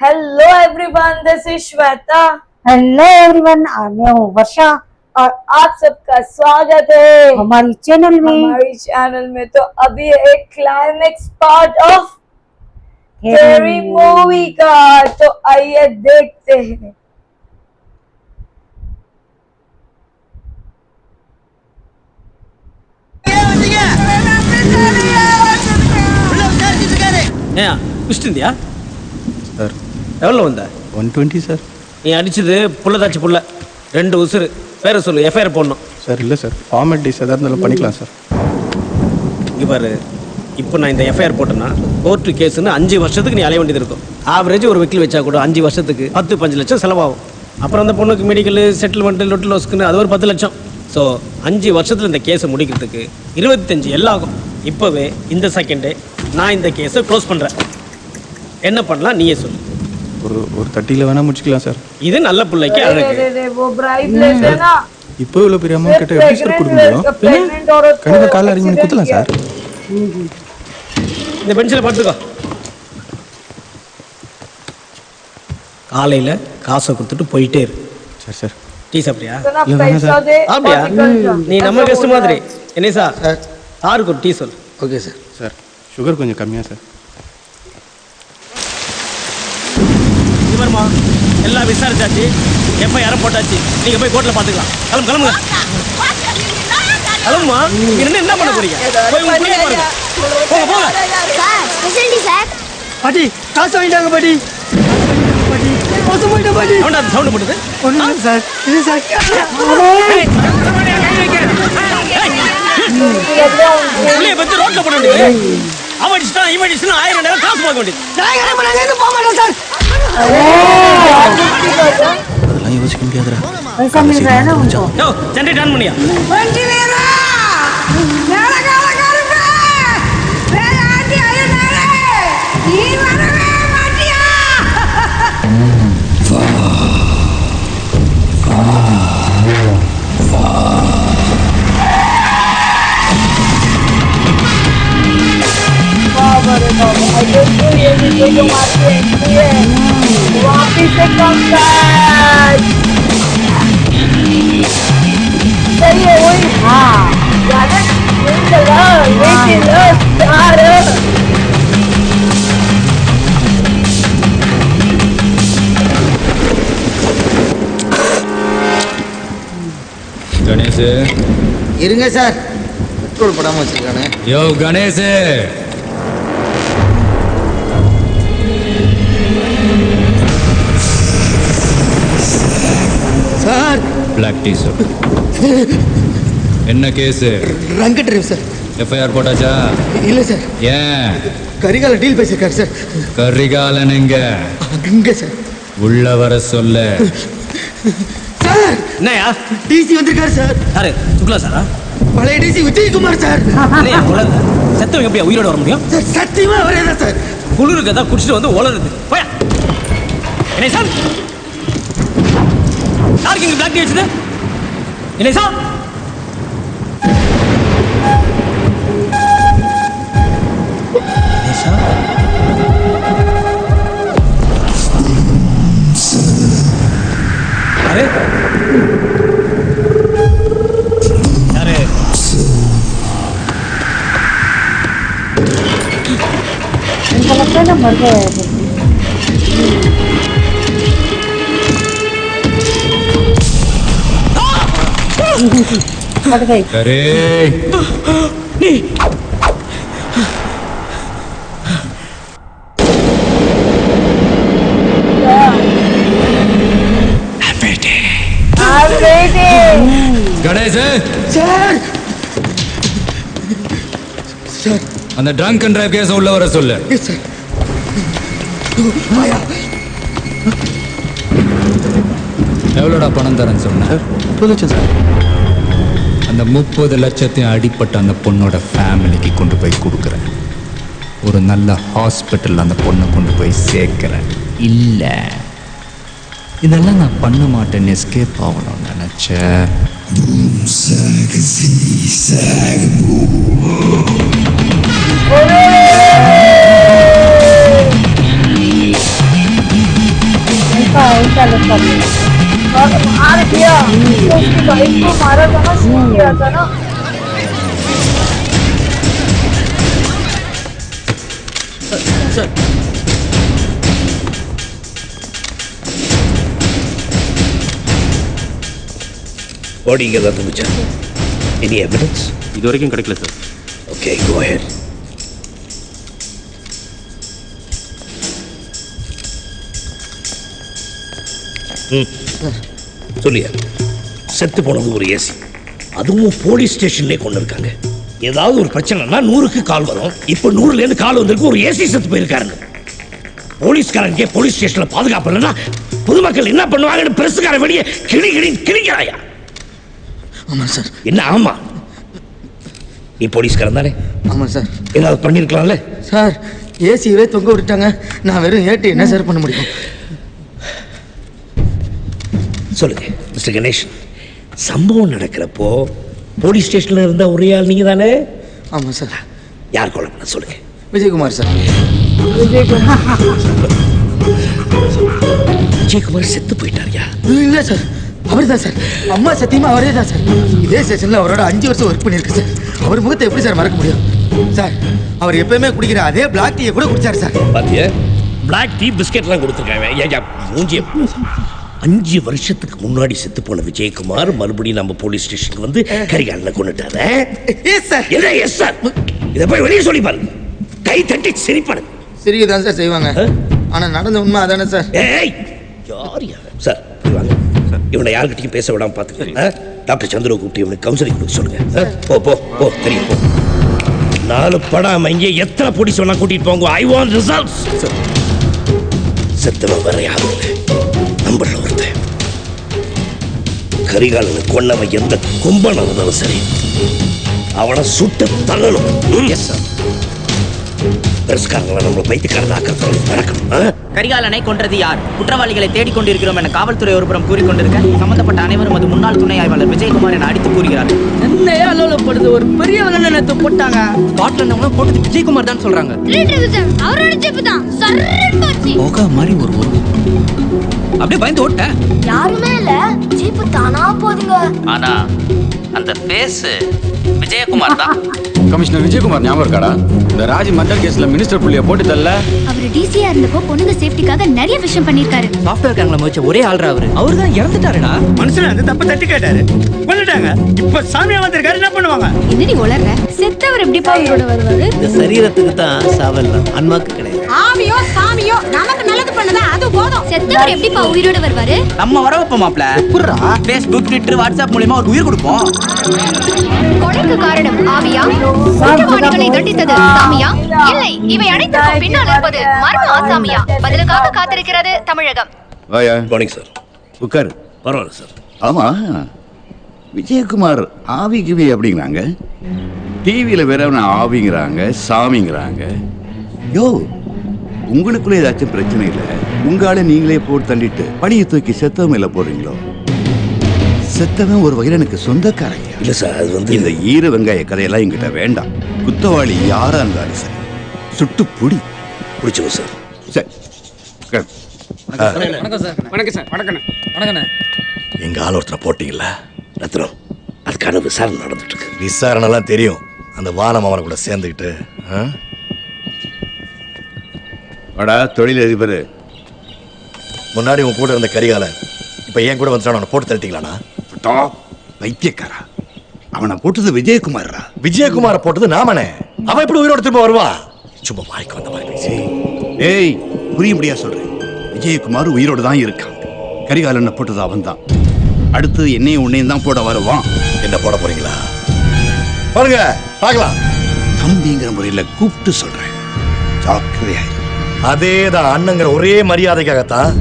Hello everyone, this is Shweta. Hello everyone, मैं हूँ वर्षा और आप सबका स्वागत है हमारी चैनल में। तो अभी एक climax part of carry movie का, तो आइए देखते हैं। குஷ்டிந்தியா சார் எவ்வளோ வந்த 120 சார். நீ அடிச்சது புள்ளதாச்சு புள்ள 2 உசுறு பேரை சொல்லு, எஃப்ஐஆர் போடணும் சார். இல்லை சார், ஃபார்மாலிட்டிஸ் எதாக இருந்தாலும் பண்ணிக்கலாம் சார். இங்கே பாரு, இப்போ நான் இந்த எஃப்ஐஆர் போட்டேன்னா கோர்ட்டு கேஸுன்னு 5 வருஷத்துக்கு நீ அலைய வேண்டியது இருக்கும். ஆவரேஜ் ஒரு வக்கீல் வச்சா கூட 5 வருஷத்துக்கு 10-15 லட்சம் செலவாகும். அப்புறம் அந்த பொண்ணுக்கு மெடிக்கல் செட்டில்மெண்ட்டு லொட்டு லோஸ்க்குன்னு அது ஒரு 10 லட்சம். ஸோ 5 வருஷத்தில் இந்த கேஸை முடிக்கிறதுக்கு 25 எல்லாம் ஆகும். இப்போவே இந்த செகண்டே நான் இந்த கேஸை க்ளோஸ் பண்ணுறேன். என்ன பண்ணலாம் நீயே சொல்லு. ஒரு 30ல் வேணால் முடிச்சுக்கலாம் சார். இது நல்ல பிள்ளைக்கு அழகு. वो ब्राइब लेते ना, இப்போ இவ்வளோ பெரிய அமௌண்ட் கிட்ட எப்படி சார் கொடுக்க முடியும்? கண்டிப்பாக காலைல அரேஞ்ச் பண்ணி கொடுத்துலாம் சார். இந்த பென்சிலை பார்த்துக்கோ. காலையில் காசை கொடுத்துட்டு போயிட்டே இரு. சரி சார். டீ சாப்பிட்றியா? पैसा दे அப்படியா? நீ நம்ம கெஸ்ட் மாதிரி. என்ன சார், சாருக்கு ஒரு டீ சொல். Okay sir. சார் சுகர் கொஞ்சம் கம்மியாக சார். இவருமா எல்லாம் விசாரிச்சாச்சு, எஃப்ஐஆர் போட்டாச்சு. நீங்கள் போய் கோர்ட்டில் பார்த்துக்கலாம். கிளம்புங்க. கிளம்புமா, இங்க என்ன பண்ண போறீங்க? போய் உங்க பிள்ளைய பாருங்க. போங்க. Sir president sir. பாட்டி காசு வாங்கிட்டாங்க பாட்டி. பாட்டி மொத்தம் போயிட்ட பாட்டி. அவன்டா அந்த சவுண்ட் போடுது. ஒன்றும் சார், இது சார். பிள்ளைய பற்றி ரோட்ல போட வேண்டியது. அவன் அடிச்சுட்டா இவன் அடிச்சுனா 1000 நேரம் காசு பார்க்க வேண்டியது. நான் போக மாட்டேன் சார். அதெல்லாம் யோசிக்க முடியாதுடா. पैसा मिल रहा है ना उनको। யோ, ஜெனரேட் ஆன் பண்ணியா? वापिस से कम बैक। सही है वही। हाँ ज्यादा गणेश இருங்க சார், பெட்ரோல் படாமல் வச்சிருக்கானே. यो Ganesh sir black T shirt என்ன கேஸ்? ரங்க டிரைவ் சார். எஃப்ஐஆர் போட்டாச்சா? இல்லை சார், ஏன் கரிகால டீல் பேசியிருக்காரு சார். கரிகாலன் எங்க? அங்க சார். உள்ள வர சொல்ல. சார் என்னையா? டிசி வந்திருக்காரு சார். யாரு? சுக்லா சாரா? பழைய டிசி விஜயகுமார் சார். என்னையா குழந்தை? செத்தவங்க எப்படியா உயிரோட வர முடியும்? சார் சத்தியமா அவரே தான் சார். குளிருக்கு தான் குடிச்சிட்டு வந்து உளருது. போயா. என்ன சார்? யாருக்கு இங்க பிளாக் டீ வச்சது? என்ன சார்? अरे अरे इनको लगता है ना मर गए हैं। फट गई। अरे नहीं गणेश சார் சார். அந்த ட்ரங்க் அண்ட் டிரைவ் கேஸ் உள்ள வர சொல்லு. Yes sir. எவ்வளோடா பணம் தரேன்னு சொன்னேன்? சார் 30 லட்சம் சார். அந்த 30 லட்சத்தையும் அடிப்பட்ட அந்த பொண்ணோட ஃபேமிலிக்கு கொண்டு போய் கொடுக்குறேன். ஒரு நல்ல ஹாஸ்பிட்டல் அந்த பொண்ணை கொண்டு போய் சேர்க்கிறேன். இல்லை இதெல்லாம் நான் பண்ண மாட்டேன்னு எஸ்கேப் ஆகணும்னு நினச்சேன். चलो चलो मार दिया उसकी वाइफ को मारा था ना, शूट किया था ना। சார் பாடி இங்கே தான் இருந்துச்சா? Any evidence? இது வரைக்கும் கிடைக்கல சார். Okay, go ahead. சொல்லியா? செத்து போனது ஒரு ஏசி, அதுவும் போலீஸ் ஸ்டேஷன்லேயே கொண்டு இருக்காங்க. ஏதாவது ஒரு பிரச்சனைனா 100க்கு கால் வரும். இப்போ 100லேருந்து கால் வந்திருக்கு, ஒரு ஏசி செத்து போயிருக்காருங்க. போலீஸ்காரங்க போலீஸ் ஸ்டேஷன்ல பாதுகாப்பு இல்லைன்னா பொதுமக்கள் என்ன பண்ணுவாங்கன்னு பிரசுக்கார வெளியே கிளிக்கிறாயா? ஆமாம் சார். என்ன ஆமா? நீ போலீஸ்காரன் தானே? ஆமாம் சார். ஏதாவது பண்ணியிருக்கலாம்ல? சார் ஏசியவே தொங்க விட்டுட்டாங்க, நான் வெறும் ஏட்டு என்ன சார் பண்ண முடியும்? சொல்லுங்க மிஸ்டர் கணேஷ், சம்பவம் நடக்கிறப்போ போலீஸ் ஸ்டேஷன்ல இருந்த ஒரே ஆள் நீங்க தானே? ஆமாம் சார். யார் கொலை பண்ண சொல்லுங்க? விஜயகுமார் சார். விஜயகுமார் செத்து போயிட்டாரியா? இல்லை சார், அவர் தான் சார். அம்மா சத்தியமா அவரே தான் சார். இதே ஸ்டேஷனில் அவரோட 5 வருஷம் ஒர்க் பண்ணியிருக்கு சார். அவர் முகத்தை எப்படி சார் மறக்க முடியும் சார்? அவர் எப்பயுமே குடிக்கிற அதே பிளாக் டீயை கூட குடிச்சார் சார். பாத்தியா, பிளாக் டீ பிஸ்கெட்லாம் கொடுத்துருக்காங்க. மூஞ்சி 5 வருஷத்துக்கு முன்னாடி செத்து போன விஜயகுமார் மறுபடியும் நம்ம போலீஸ் ஸ்டேஷனுக்கு வந்து கரிகாலில் கொண்டுட்டாரு. Yes sir. என்ன எஸ் சார்? இதை போய் வெளியே சொல்லி பாருங்க, கை தட்டி சிரிப்பாரு. சிரிக்க தான் சார் செய்வாங்க, ஆனால் நடந்த உண்மை அதானே சார்? ஏய் யார் சார்? வாங்க, இவனை யாருக்கிட்டையும் பேச விடாம பார்த்துக்க. டாக்டர் சந்திர கூப்பிட்டு இவனுக்கு கவுன்சிலிங் கொடுக்க சொல்லுங்க. போ போ போ, தெரியும் போ. 4 படம் இங்கே எத்தனை போலீஸ் வேணா கூட்டிட்டு போங்க. I want results. செத்தவன் வேற யாரும் இல்லை, நம்பர்ல ஒருத்தன். கரிகாலனை கொன்னவன் எந்த கும்பனாக இருந்தாலும் சரி, அவனை சுட்டு தள்ளணும். Yes sir. பெருசுக்காரங்களை நம்மளை பைத்தியக்காரன் ஆக்கிறது நடக்கணும். கரிகாலனை கொன்றது யார்? குற்றவாளிகளை தேடிக்கொண்டிருக்கிறோம் என காவல்துறை ஒருபுறம் கூறிக்கொண்டிருக்க, சம்பந்தப்பட்ட அனைவரும் அது முன்னாள் துணை ஆய்வாளர் விஜயகுமார் என அடித்து கூறுகிறார். என்னையா அலோலப்படுது, ஒரு பெரிய வில்லனை போட்டாங்க. ஸ்காட்லாந்து போட்டது விஜயகுமார் தான் சொல்றாங்க. அவரோட ஜிப் தான் சர்றன்னு போச்சு. போக மாதிரி ஒரு அப்படியே பயந்து ஓட்ட. யாருமே இல்ல, ஜிப் தானா போதுங்க. ஆனா அந்த ஃபேஸ் விஜயகுமார் தான். கமிஷனர் விஜயகுமார் ஞாபகம் இருக்காடா? இந்த ராஜி மர்டர் கேஸ்ல மினிஸ்டர் புள்ளிய போட்டு தள்ள. அவர் டிசியா இருந்தப்போ பொண்ணுங்க சேஃப்டிக்காக நிறைய விஷயம் பண்ணிருக்காரு. சாஃப்ட்வேர் கேங்ல முயற்சி ஒரே ஆள்ரா அவரு. அவர் தான் இறந்துட்டாருடா. மனுஷன் அந்த தப்பு தட்டி கேட்டாரு, கொண்டுட்டாங்க. இப்ப சாமியா வந்திருக்காரு, என்ன பண்ணுவாங்க? என்னடி உளறற? செத்தவர் எப்படி உயிரோட வருவாரு? இந்த சரீரத்துக்கு தான் சாவல்லாம், அன்மாக்கு கிடையாது. ஆவியோ சாமியோ நமக்கு நல்லது பண்ணதா அது போதும். செத்தவர் எப்படி உயிரோட வருவாரு? நம்ம வர வைப்போம் மாப்ள. புர்ரா Facebook, Twitter, WhatsApp மூலமா ஒரு உயிர் கொடுப்போம். கொலைக்கு காரணம் ஆவியா? குற்றவாளிகளை தண்டித்தது சாமியா? இல்லை, இவை அனைத்துக்கும் பின்னால் இருப்பது மர்ம ஆசாமியா? பதிலுக்காக காத்திருக்கிறது தமிழகம். வாயா. Morning sir. உட்காரு. பரவாயில்ல சார். ஆமா, விஜயகுமார் ஆவி கிவி அப்படிங்கிறாங்க, டிவியில் வேற ஆவிங்கிறாங்க, சாமிங்கிறாங்க. யோ, உங்களுக்குள்ள ஏதாச்சும் பிரச்சனை இல்லை? உங்கால நீங்களே போட்டு தள்ளிட்டு பணியை தூக்கி செத்தவன் இல்லை போடுறீங்களோ? செத்தவன் ஒரு வகையில் எனக்கு சொந்தக்காரங்க. இல்ல சார், அது வந்து இந்த ஈர வெங்காய கதையெல்லாம் என்கிட்ட வேண்டாம். குத்தவாளி யாரா இருந்தாலும் சரி, சுட்டு புடி. பிடிச்சோம் சார். சரி. வணக்கம் சார். வணக்கம் சார். வணக்கம் வணக்கம். எங்க ஆள் ஒருத்தரை போட்டீங்களா? ரத்னம், அதுக்கான விசாரணை நடந்துட்டு இருக்கு. விசாரணைலாம் தெரியும். அந்த வானம் அவனை கூட சேர்ந்துக்கிட்டு வாடா தொழிலதிபர். முன்னாடி உன் கூட இருந்த கரிகாலன் இப்ப ஏன் கூட வந்துட்டான், அவனை போட்டு தள்ளிட்டீங்களாண்ணா? வைத்தியக்காரா, அவனை போட்டது விஜயகுமாரா? விஜயகுமாரை போட்டது நாமனே. அவன் எப்படி உயிரோட திரும்ப வருவான்? சும்மா வாய்க்கு வந்த மாதிரி பேசி. ஏய், புரிய முடியா சொல்றேன். விஜயகுமார் உயிரோடு தான் இருக்கான். கரிகாலனை போட்டது அவன் தான். அடுத்து என்னையும் உன்னையும் தான் போட வருவான். என்ன போட போறீங்களா? பாருங்க, பார்க்கலாம். தம்பிங்கிற முறையில் கூப்பிட்டு சொல்றேன், ஜாக்கிரதையாயிரு. அதேதான், அண்ணங்கிற ஒரே மரியாதைக்காகத்தான்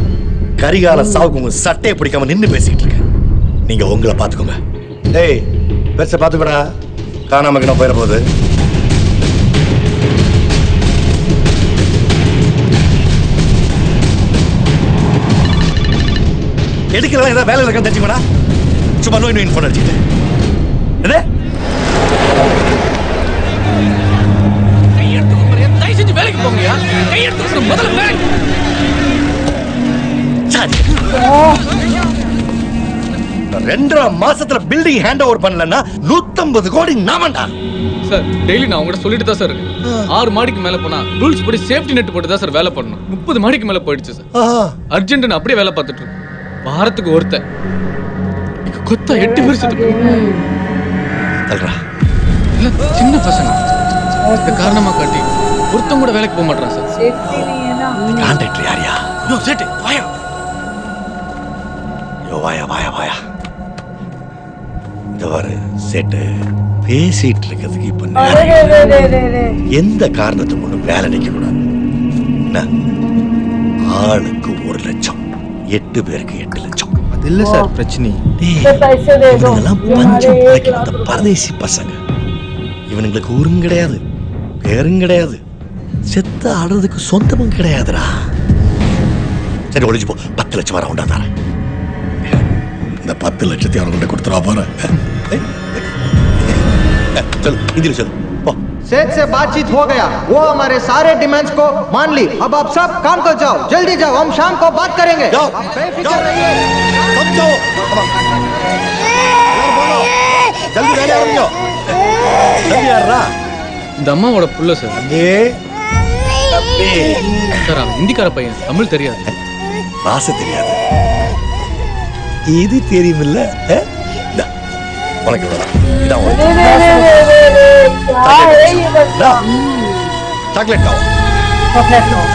கரிகால சாவுக்கு உங்க சட்டையை பிடிக்காம நின்று பேசிக்கிட்டு இருக்கேன். நீங்க உங்களை பாத்துக்கோங்க. டேய், பெருசை பாத்துக்கடா, காணாம கிணா போயிட போகுது. எடுக்கலாம், ஏதாவது வேலை இருக்கான்னு தெரிஞ்சுக்கோடா. சும்மா நோய் போன் அடிச்சுக்கிட்டு வேலைக்கு போங்க. சார், 2.5 மாசத்துல பில்டிங் ஹேண்ட் ஓவர் பண்ணலன்னா 150 கோடி நாமண்டா. சார் டெய்லி நான் உங்ககிட்ட சொல்லிட்டு தான் சார் இருக்கேன். 6 மாடிக்கு மேல போனா ரூல்ஸ் படி சேஃப்டி நெட் போட்டு தான் சார் வேலை பண்ணணும். 30 மாடிக்கு மேல போயிடுச்சு சார். அர்ஜென்ட் அப்படியே வேலை பார்த்துட்டு இருக்கேன். வாரத்துக்கு ஒருத்தன் கொத்தா 8 பேர் செத்து தல்றா. சின்ன பசங்க இந்த காரணமா காட்டி ஒருத்தன் கூட வேலைக்கு போக மாட்டான் சார். सेफ्टी नहीं है ना. கான்ட்ராக்டர் யாரியா? யோ சேட்டு வாயா. யோ வாயா வாயா வாயா. இந்த வாரு சேட்டு பேசிட்டு இருக்கிறதுக்கு இப்ப எந்த காரணத்தை கொண்டு வேலை நிக்க கூடாது. ஆளுக்கு 1 லட்சம், 8 பேருக்கு 8 லட்சம். அது இல்ல சார் பிரச்சனை. இவனுங்கெல்லாம் பஞ்சம் பிழைக்க வந்த பரதேசி பசங்க. இவனுங்களுக்கு ஊரும் கிடையாது, பேரும் கிடையாது, செத்த ஆடுறதுக்கு சொந்தமும் கிடையாதுடா. சரி ஒழிஞ்சு போ. 10 லட்சம் வர உண்டா தரேன். இந்த 10 லட்சத்தை அவனுக்கு கொடுத்துருவா போறேன். चल इधर चल। सेठ से बातचीत हो गया, वो हमारे सारे डिमांड्स को मान ली। अब आप सब काम कर जाओ, जल्दी जाओ, हम शाम को बात करेंगे। जाओ, आप बेफिक्र रहिए। सब जाओ, जल्दी வேலைய ஆரம்பிங்க. जल्दी யாரா? இந்த அம்மாவோட புள்ள சார். அங்கே தம்பி சார் அவன் ஹிந்திக்கார பையன், தமிழ் தெரியாது. பாஷை தெரியாது. இது தெரியுமில்ல? உனக்கு चॉकलेट खाओ. चॉकलेट खाओ.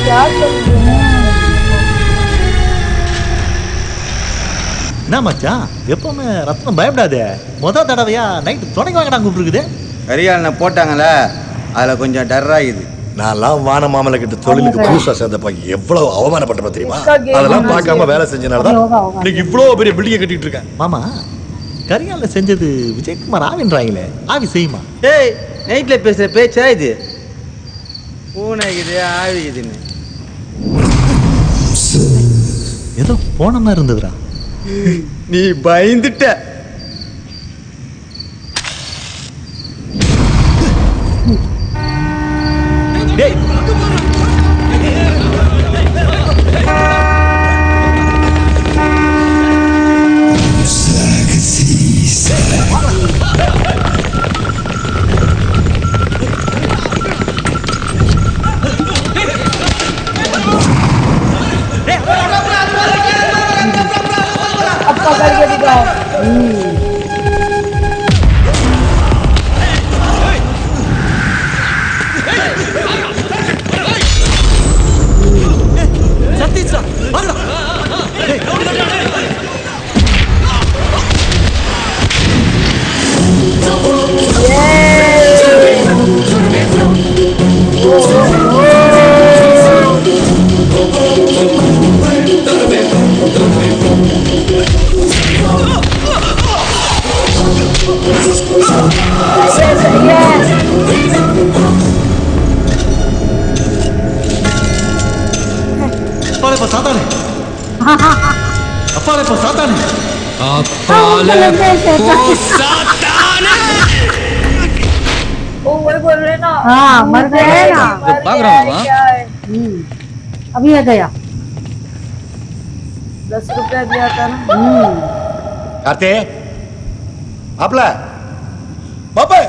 क्या என்ன மச்சான் எப்பவுமே ரத்னம் பயப்படாதே. தடவையா நைட்டு துணைக்கு வாங்கடா கூப்பிட்டுருக்குது. கரியாலனை போட்டாங்களே அதில் கொஞ்சம் டர்ராகுது. நான்லாம் வான மாமலை கிட்ட தொழிலுக்கு புதுசா சேர்ந்தப்ப எவ்வளவு அவமானப்பட்டப்ப தெரியுமா? அதெல்லாம் பார்க்காம வேலை செஞ்சனாலதான் இன்னைக்கு இவ்வளவு பெரிய பில்டிங்கை கட்டிட்டு இருக்கேன். மாமா கரியால செஞ்சது விஜயகுமார் ஆவின்றாங்களே, ஆவி செய்யுமா? ஏய் நைட்ல பேசுற பேச்சா இது? பூனைக்குது ஆவிக்குதுன்னு ஏதோ போன மாதிரி இருந்ததுடா. நீ பயந்துட்ட. हाँ मर गए ना. भाग रहा हूँ. अभी आ गया. 10 रुपया दिया था ना. கார்த்தி மாப்ள பாப்பா.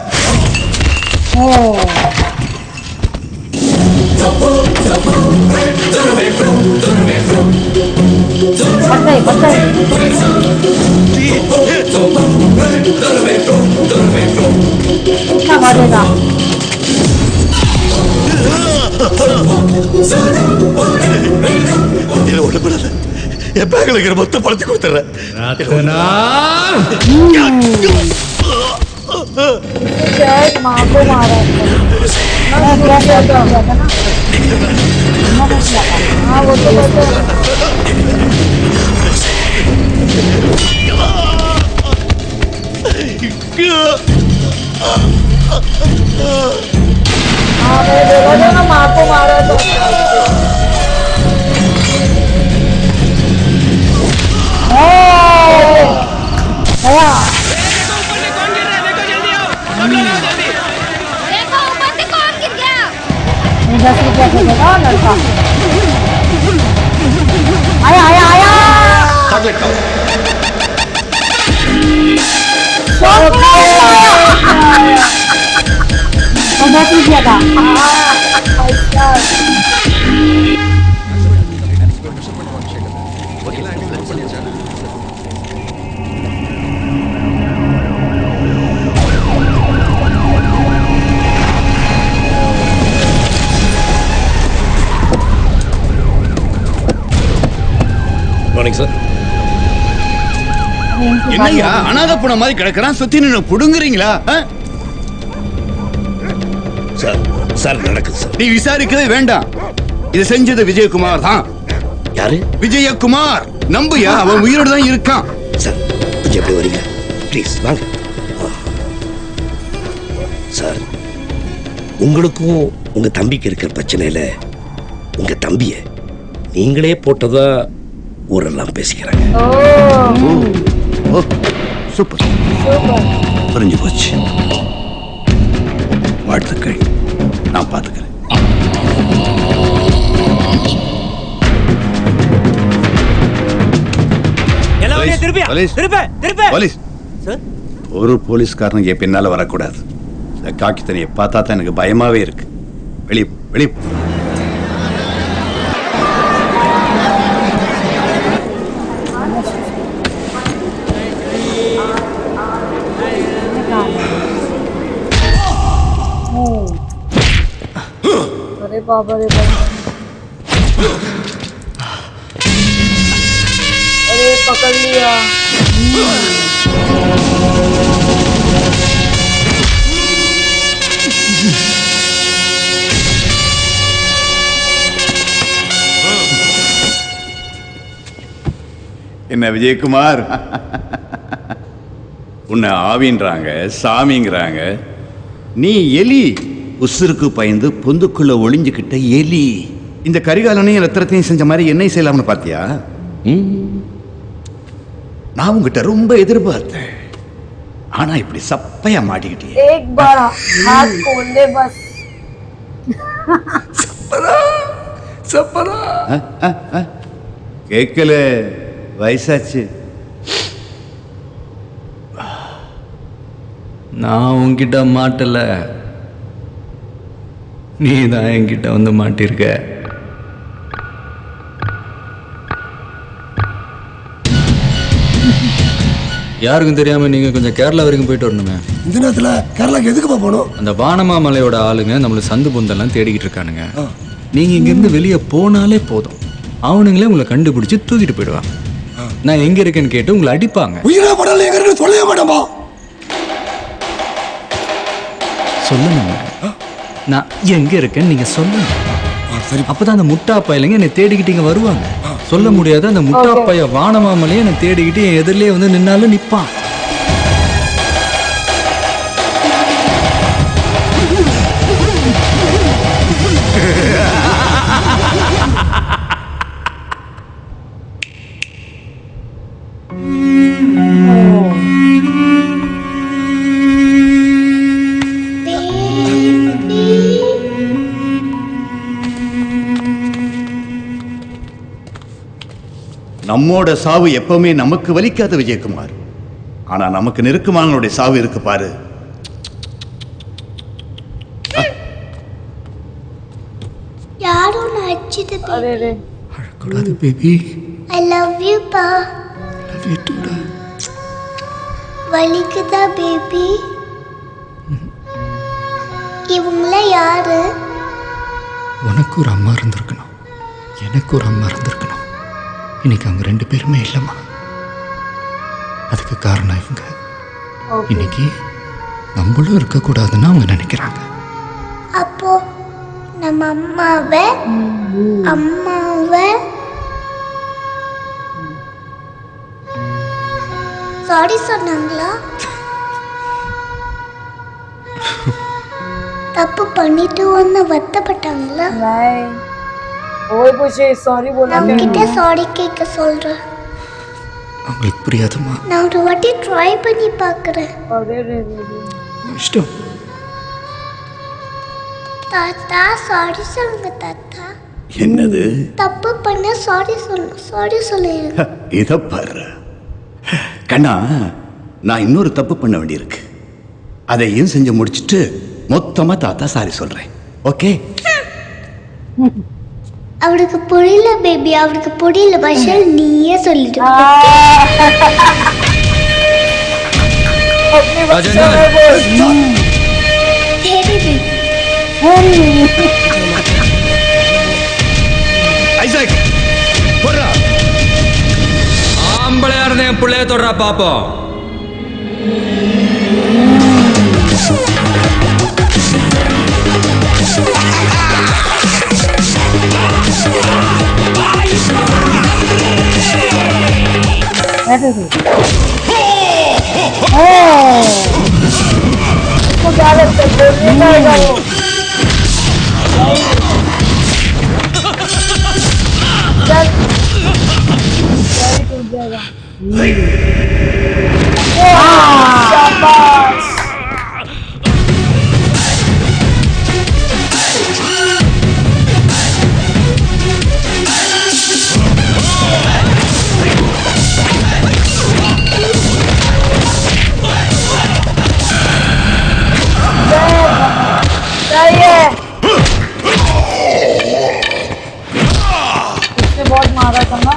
कितना मारेगा? இது ஒண்ணு பண்ணல. என் பேக்ல இருக்கிற மொத்த பணத்தை கொடுத்துறேன். शायद माँ को मारा था ना. हाँ वो तो हाँ मैंने देखा था ना माँ को मारा था. देखो ऊपर 10 रुपया दे देगा लड़का। आया आया आया चॉकलेट खाओ। तो 10 रुपया का। Morning sir. என்னய்யா அனாதை போன மாதிரி கிடக்குறான், சுத்தி நின்னு புடுங்குறீங்களா? சார் சார் நடக்குது சார். நீ விசாரிக்கவே வேண்டாம். இது செஞ்சது விஜயகுமார் தான். யாரு? விஜயகுமார். நம்புயா, அவன் உயிரோடு தான் இருக்கான். சார் கொஞ்சம் எப்படி வரீங்க ப்ளீஸ் வாங்க. சார் உங்களுக்கும் உங்க தம்பிக்கு இருக்கிற பிரச்சனையில உங்க தம்பிய நீங்களே போட்டதா ஊரெல்லாம் பேசிக்கிறாங்க. ஓ சூப்பர் புரிஞ்சு போச்சு. வாழ்த்துக்கள், நான் பார்த்துக்கிறேன். போலீஸ் ஒரு போலீஸ்காரனுக்கு பின்னால வரக்கூடாது. இந்த காக்கி தனியை பார்த்தா தான் எனக்கு பயமாவே இருக்கு. வெளியே வெளியே अरे बाबा रे बाबा, अरे पकड़ लिया। என்ன விஜயகுமார், உன்னை ஆவின்றாங்க, சாமிங்கிறாங்க. நீ எலி, உசுருக்கு பயந்து பொந்துக்குள்ள ஒளிஞ்சுக்கிட்ட எலி. இந்த கரிகாலனையும் ரத்திரத்தையும் செஞ்ச மாதிரி என்னை செய்யலாம்னு பார்த்தியா? நான் உங்ககிட்ட ரொம்ப எதிர்பார்த்தேன், ஆனா இப்படி சப்பையா மாட்டிக்கிட்டே. एक बार हाथ खोल दे बस। சப்பரா கேட்கல, வயசாச்சு. நான் உன்கிட்ட மாட்டல, நீ தான் என்கிட்ட வந்து மாட்டிருக்க. யாருக்கும் தெரியாம நீங்க கொஞ்சம் கேரளா வரைக்கும் போயிட்டு வரணுமே. இந்த நேரத்துல கேரளாக்கு எதுக்கு போகணும்? அந்த வானமாமலையோட ஆளுங்க நம்மள சந்து பொந்தெல்லாம் தேடிக்கிட்டு இருக்கானுங்க. நீங்க இங்க இருந்து வெளியே போனாலே போதும், அவனுங்களே உங்களை கண்டுபிடிச்சு தூக்கிட்டு போயிடுவாங்க. நான் எங்க இருக்கேன்னு கேட்டு உங்களை அடிப்பாங்க. உயிரா படல எங்க இருக்கு சொல்லவே மாட்டோமா? சொல்லுங்க, நான் எங்க இருக்கேன்னு நீங்க சொல்லுங்க. அப்பதான் அந்த முட்டா பையலைங்க என்னை தேடிக்கிட்டீங்க வருவாங்க. சொல்ல முடியாத அந்த முட்டா பைய வானமாமலையே என்னை தேடிக்கிட்டு என் எதிரிலே வந்து நின்னாலும் நிப்பான். நம்மோட சாவு எப்பவுமே நமக்கு வலிக்காத விஜயகுமார், ஆனா நமக்கு நெருக்கமானவனுடைய சாவு இருக்கு பாரு. யாரும் அடிச்சது அழக்கூடாது பேபி. I love you பா. Love you too டா. வலிக்குதா பேபி? இவங்கள யாரு? உனக்கு ஒரு அம்மா இருந்திருக்கணும், எனக்கு ஒரு அம்மா இருந்திருக்கணும். இன்னைக்கு அவங்க ரெண்டு பேருமே இல்லைம்மா. அதுக்கு காரணம் இவங்க. இன்னைக்கு நம்மளும் இருக்கக்கூடாதுன்னு அவங்க நினைக்கிறாங்க. அப்போ நம்ம அம்மாவை சாரி சொன்னாங்களா? தப்பு பண்ணிட்டு வந்து வருத்தப்பட்டாங்களா? ओए पूछे सॉरी बोला நம்ம கிட்ட சாரி கேட்க சொல்றேன். அவங்களுக்கு புரியாதுமா. நான் ஒரு வாட்டி ட்ரை பண்ணி பார்க்கறேன். अरे रे रे இஷ்டம். தாத்தா சாரி சொல்லுங்க தாத்தா. என்னது? தப்பு பண்ண சாரி சொல்லுங்க. இத பாரு கண்ணா, நான் இன்னொரு தப்பு பண்ண வேண்டியிருக்கு. அதையும் செஞ்சு முடிச்சிட்டு மொத்தமா தாத்தா சாரி சொல்றேன். ஓகே? அவருக்கு புரியல பேபி, அவருக்கு புரியல பஷல், நீயே சொல்லிடு. ஐசக் போடுறா. ஆம்பளையா இருந்த என் பிள்ளைய தொடரா பாப்போம். बहुत मारा था ना।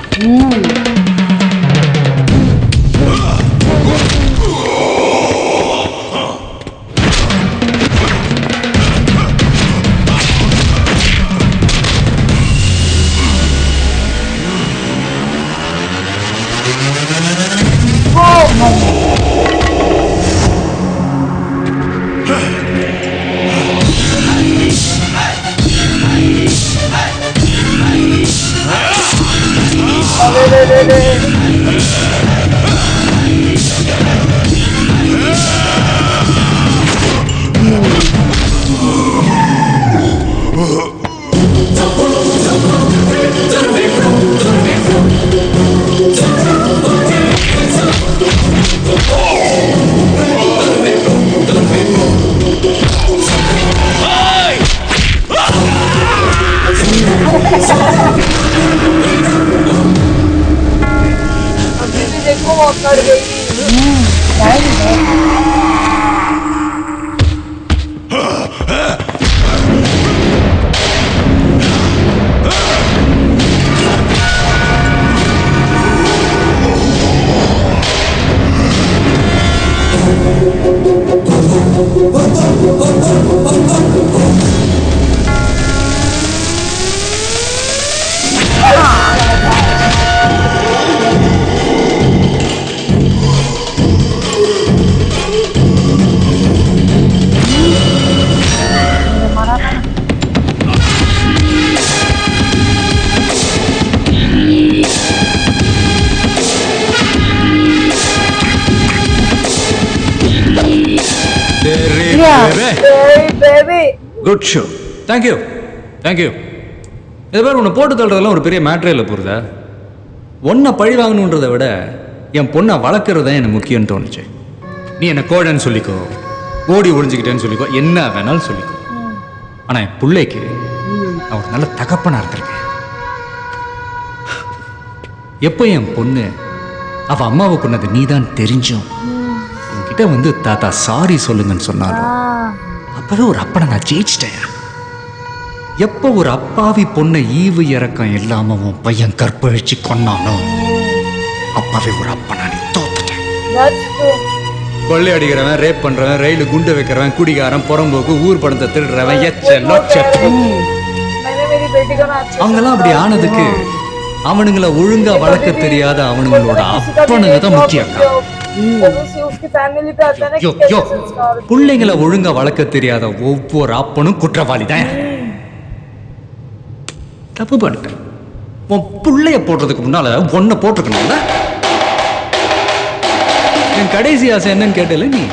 देखो वो कर गई। Good show. Thank you thank you. இது பேர் உன்னை போட்டு தள்ளுறதெல்லாம் ஒரு பெரிய மேட்ரே இல்லை புரியுதா? ஒன்றை பழி வாங்கணுன்றதை விட என் பொண்ணை வளர்க்குறது தான் எனக்கு முக்கியம்னு தோணுச்சு. நீ என்னை கோடன்னு சொல்லிக்கோ, ஓடி ஒழிஞ்சுக்கிட்டேன்னு சொல்லிக்கோ, என்ன வேணாலும் சொல்லிக்கோ. ஆனால் என் பிள்ளைக்கு நான் ஒரு நல்ல தகப்பனாக இருந்திருக்கேன். எப்போ என் பொண்ணு அவள் அம்மாவை கொண்டது நீ தான் தெரிஞ்சும் என்கிட்ட வந்து தாத்தா சாரி சொல்லுங்கன்னு சொன்னாலும் அப்பவே ஒரு அப்பனை நான் ஜெயிச்சிட்டேன். எப்போ ஒரு அப்பாவி பொண்ணை ஈவு இறக்கம் இல்லாம உன் பையன் கற்பழிச்சு கொண்டானோ அப்பவே ஒரு அப்பனை நீ தோத்துட்டேன். கொள்ளை அடிக்கிறவன், ரேப் பண்றவன், ரயிலு குண்டு வைக்கிறவன், குடிகாரன், புறம்போக்கு, ஊர் படத்தை திருடுறவன், அவங்கெல்லாம் அப்படி ஆனதுக்கு அவனுங்களை ஒழுங்கா வளர்க்க தெரியாத அவனுங்களோட அப்பனுங்க தான் முக்கியம். பிள்ளைங்களை ஒழுங்கா வளர்க்க தெரியாத ஒவ்வொரு அப்பனும் குற்றவாளி தான். தப்பு பண்ணிட்டேன். உன் பிள்ளைய போடுறதுக்கு முன்னால ஒன்ன போட்டிருக்கணும்ல. என் கடைசி ஆசை என்னன்னு கேட்டல நீ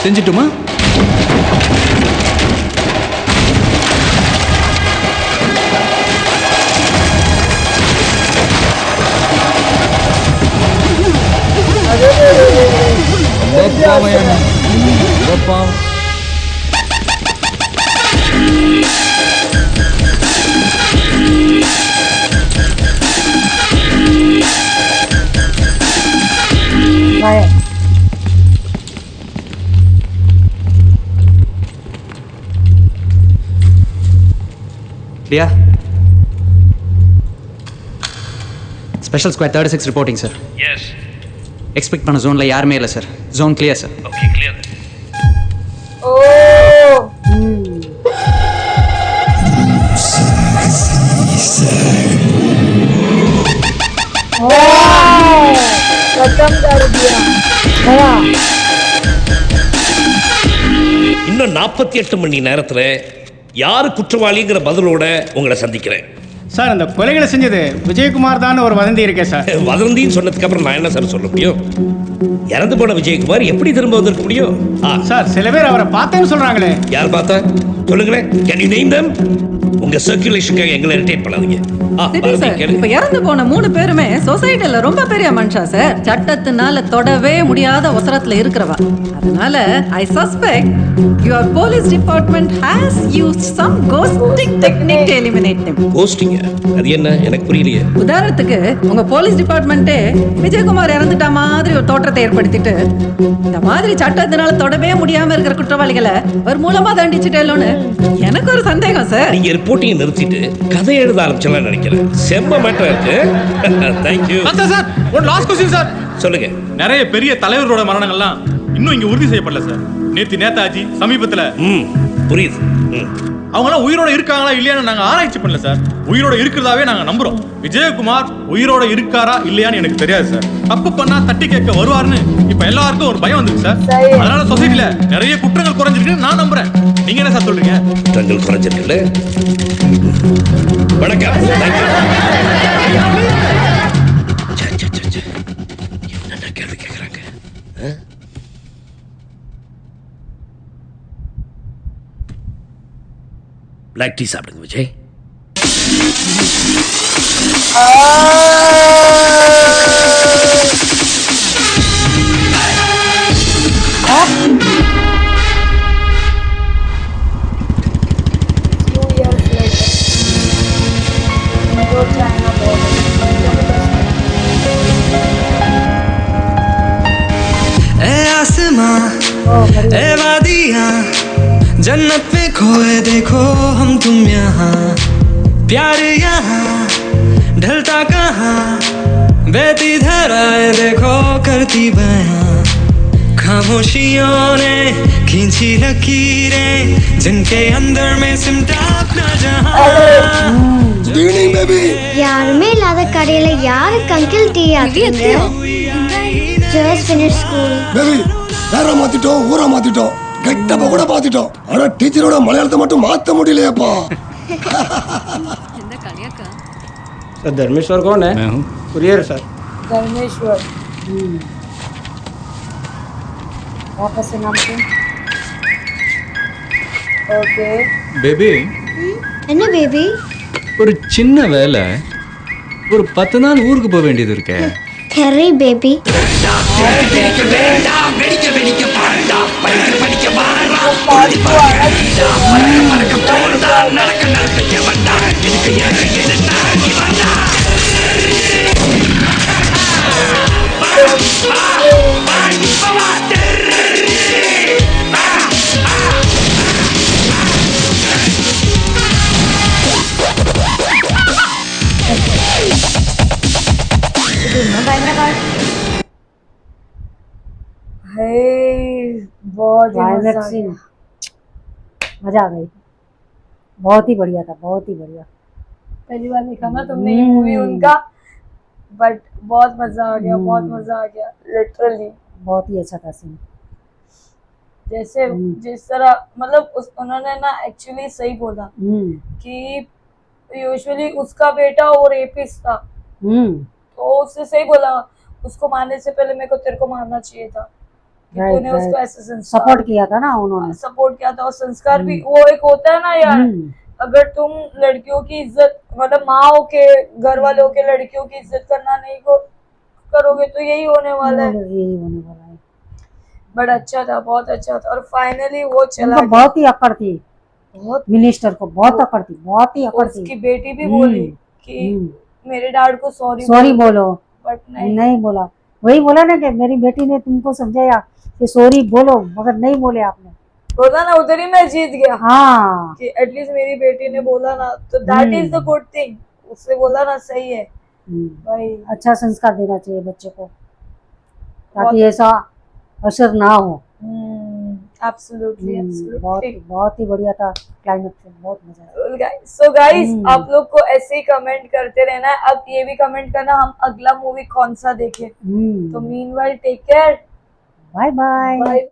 செஞ்சிட்டுமா? பாவம் bye. Priya. Special Squad 36 reporting, sir. Yes. Expect பண்ண ஜோன்ல யாருமே இல்ல sir. Zone clear sir. Okay, clear. Oh. खत्म कर दिया। இன்னும் 48 மணி நேரத்துல யாரு குற்றவாளிங்கிற பதிலோட உங்களை சந்திக்கிறேன். சார் அந்த கொலைகளை செஞ்சது விஜயகுமார் தான் ஒரு வதந்தி இருக்கே சார். வதந்தின்னு சொன்னதுக்கு அப்புறம் நான் என்ன சார் சொல்ல முடியும்? இறந்து போன விஜயகுமார் எப்படி திரும்ப வந்திருக்க முடியும்? சார் சில பேர் அவரை பார்த்தேன்னு சொல்றாங்களே. யார் பார்த்தா சொல்லுங்களேன். Can you name them? உங்க சர்க்குலேஷனுக்காக எங்களை இரிட்டேட் பண்ணாதீங்க. இப்ப இறந்து போன 3 பேருமே சொசைட்டில ரொம்ப பெரிய மனுஷா சார். சட்டத்தினால தொடவே முடியாத அவசரத்துல இருக்கிறவா. அதனால I suspect your police department has used some ghosting technique to eliminate them. Ghosting? அது என்ன? எனக்கு புரியலையே. உதாரணத்துக்கு உங்க போலீஸ் டிபார்ட்மெண்ட்டே விஜயகுமார் இறந்துட்ட மாதிரி ஒரு தோற்றத்தை ஏற்படுத்திட்டு இந்த மாதிரி சட்டத்தினால தொடவே முடியாம இருக்கிற குற்றவாளிகளை ஒரு மூலமா தண்டிச்சுட்டேன்னு எனக்கு ஒரு சந்தேகம் சார். நீங்க ரிப்போர்ட்டிங் நிறுத்திட்டு கதை எழுத ஆரம்பிச்சலாம் நினைக்கிறேன். செம்ம மேட்டர் இருக்கு. Thank you. சார் ஒரு லாஸ்ட் क्वेश्चन சார். சொல்லுங்க. நிறைய பெரிய தலைவரோட மரணங்கள்லாம் இன்னும் இங்க உறுதி செய்யப்படல சார். நேதாஜி சமீபத்துல புரியுது. அவங்களாம் உயிரோட இருக்காங்களா இல்லையான்னு நாங்க ஆராய்ச்சி பண்ணல சார். உயிரோட இருக்கிறதாவே நாங்க நம்புறோம். விஜயகுமார் உயிரோட இருக்காரா இல்லையான்னு எனக்கு தெரியாது சார். தப்பு பண்ணா தட்டி கேட்க வருவாருன்னு இப்ப எல்லாருக்கும் ஒரு பயம் வந்துருக்கு சார். அதனால சொசைட்டில நிறைய குற்றங்கள் குறைஞ்சிருக்குன்னு நான் நம்புறேன். நீங்க என்ன சார் சொல்றீங்க? குற்றங்கள் குறைஞ்சிருக்குல்ல? வணக்கம். என்ன கேள்வி கேட்கறாங்க? பிளாக் டீ சாப்பிடுங்க விஜய். ए वादियाँ जन्नत में खोए देखो हम तुम यहाँ प्यार यहाँ ढलता कहाँ बहती धराए देखो करती बयां खामोशियों ने खींची लकीरें जिनके अंदर में सिमटा अपना जहाँ யாருமே இல்லாத கடையில யாருக்கு அங்கிள் டீ ஆக்குறீங்க? Just finished school. வேற மாத்திட்டோம், ஊரை மாத்திட்டோம், கெட்டப்ப கூட மாத்திட்டோம். ஆனா டீச்சரோட மலையாளத்தை மட்டும் மாத்த முடியலையேப்பா. सर धर्मेश्वर कौन है? मैं हूँ। Courier sir. धर्मेश्वर। वापस से नाम से। ओके। பேபி என்ன பேபி? ஒரு சின்ன வேலை. ஒரு 10 நாள் ஊருக்கு போக வேண்டியது இருக்கே. ஹரி பேபி. बहुत मजा आ गई। बहुत ही बढ़िया था, बहुत ही बढ़िया। पहली बार देखा ना तुमने ये मूवी उनका, बट बहुत मजा आ गया, बहुत मजा आ गया लिटरली। बहुत ही अच्छा था सीन। जैसे जिस तरह मतलब उन्होंने ना एक्चुअली सही बोला कि यूजुअली उसका बेटा वो रेपिस्ट था, तो उससे सही बोला उसको मारने से पहले मेरे को तेरे को मारना चाहिए था। तूने उसको ऐसे सपोर्ट किया था ना उन्होंने, सपोर्ट किया था। और संस्कार भी वो एक होता है ना यार, अगर तुम लड़कियों की इज्जत मतलब माँ के घर वालों के लड़कियों की इज्जत करना नहीं करोगे तो यही होने वाला है। यही होने वाला है। बट अच्छा था, बहुत अच्छा था। और फाइनली वो चला, बहुत ही अकड़ थी मिनिस्टर को, बहुत अकड़ थी, बहुत ही अकड़ थी। उसकी बेटी भी बोली कि मेरे डैड को सॉरी बोलो, बट नहीं बोला। वही बोला ना कि मेरी बेटी ने तुमको समझाया कि सॉरी बोलो, मगर नहीं बोले आपने। बोला ना, उधर ही मैं जीत गया। हाँ कि एटलीस्ट मेरी बेटी ने बोला ना, तो that is the good thing. उसने बोला ना, सही है भाई। अच्छा संस्कार देना चाहिए बच्चे को, ताकि ऐसा असर ना हो। एब्सोल्युटली बहुत ही बढ़िया था क्लाइमेक्स, बहुत मजा आया। सो गाइस, आप लोग को ऐसे ही कमेंट करते रहना है। अब ये भी कमेंट करना हम अगला मूवी कौन सा देखें। तो meanwhile take care, bye bye.